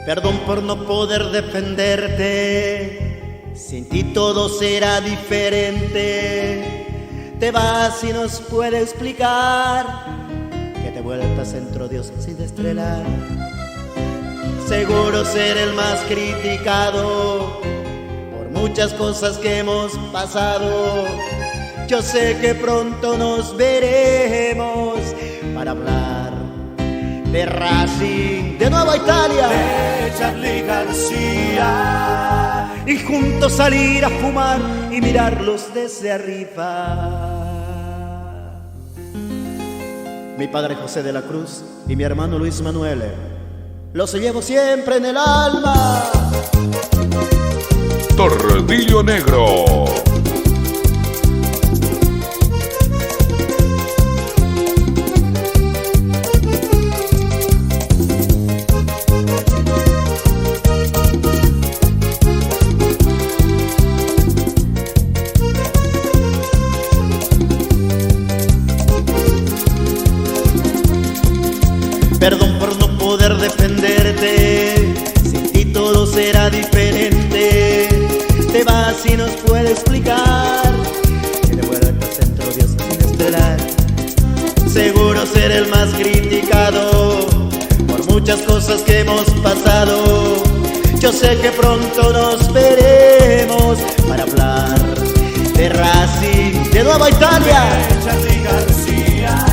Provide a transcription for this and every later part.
Perdón por no poder defenderte, sin ti todo será diferente. Te vas y nos puede explicar que te vuelvas centro Dios sin estrelar. Seguro ser el más criticado por muchas cosas que hemos pasado. Yo sé que pronto nos veremos para hablar de Racing, de Nueva Italia, de Charly García, y juntos salir a fumar y mirarlos desde arriba. Mi padre José de la Cruz y mi hermano Luis Manuel, los llevo siempre en el alma. Tordillo Negro. Perdón por no poder defenderte, sin ti todo será diferente. Te vas y nos puede explicar que te vuelvas centro Dios sin esperar. Seguro ser el más criticado por muchas cosas que hemos pasado. Yo sé que pronto nos veremos para hablar de Racing, de Nueva Italia, de Charly García,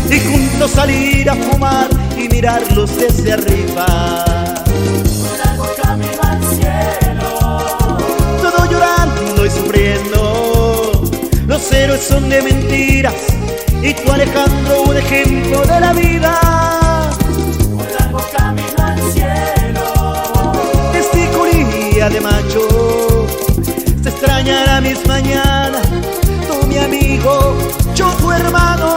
y juntos salir a fumar y mirarlos desde arriba. un largo camino al cielo, Todo llorando y sufriendo, los héroes son de mentiras y tú, Alejandro, un ejemplo de la vida. un largo camino al cielo, Testicuría de macho, se extrañará mis mañanas, tú mi amigo, yo tu hermano.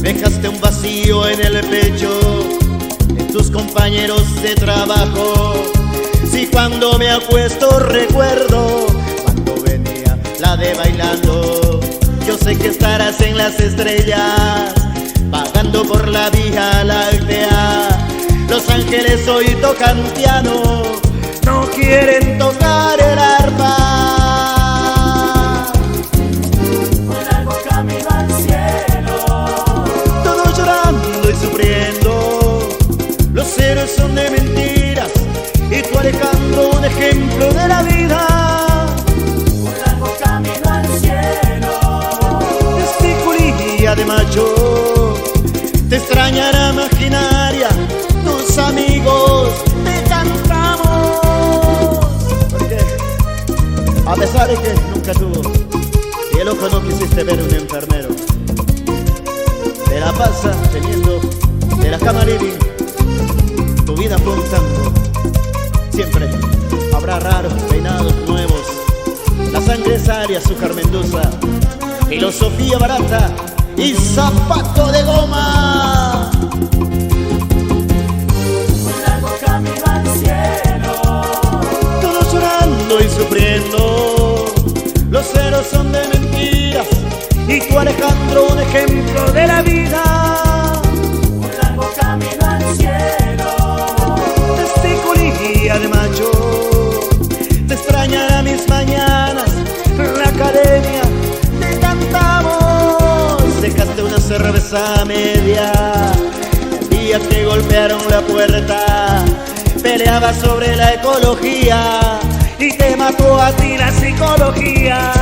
Dejaste un vacío en el pecho, en tus compañeros de trabajo. Si cuando me acuesto recuerdo cuando venía la de Bailando. Yo sé que estarás en las estrellas, vagando por la Vía Láctea. Los ángeles hoy tocan piano, no quieren tocar el arpa. un largo camino al cielo, Y sufriendo, los héroes son de mentiras y tú, Alejandro, un ejemplo de la vida. un largo camino al cielo, Testicuría de macho, te extrañará maquinaria, tus amigos te cantamos. Porque a pesar de que nunca tuvo y el ojo no quisiste ver un enfermero, te la pasa teniendo de la cama living, tu vida fue un tango. Siempre habrá raros peinados nuevos, la sangre es aria, azúcar Mendoza, filosofía barata y zapato de goma. un largo camino al cielo, Todos llorando y sufriendo, los héroes son de mentiras y tú, Alejandro, un ejemplo de la vida. un largo camino al cielo, Testicuría de macho, te extrañará mis mañanas, la academia te cantamos. Dejaste una cerveza a media, el día que golpearon la puerta, peleabas sobre la ecología y te mató a ti la psicología.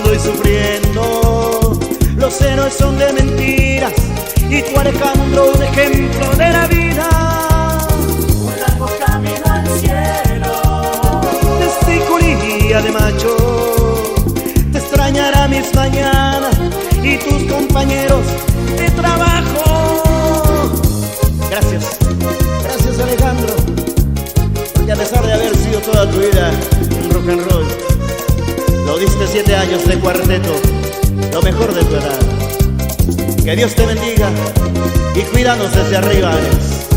Y sufriendo, los héroes son de mentiras y tú, Alejandro, un ejemplo de la vida. un largo camino al cielo, Testicuría de macho, te extrañará mis mañanas y tus compañeros de trabajo. 17 años de cuarteto, lo mejor de tu edad. Que Dios te bendiga y cuídanos desde arriba, Alex.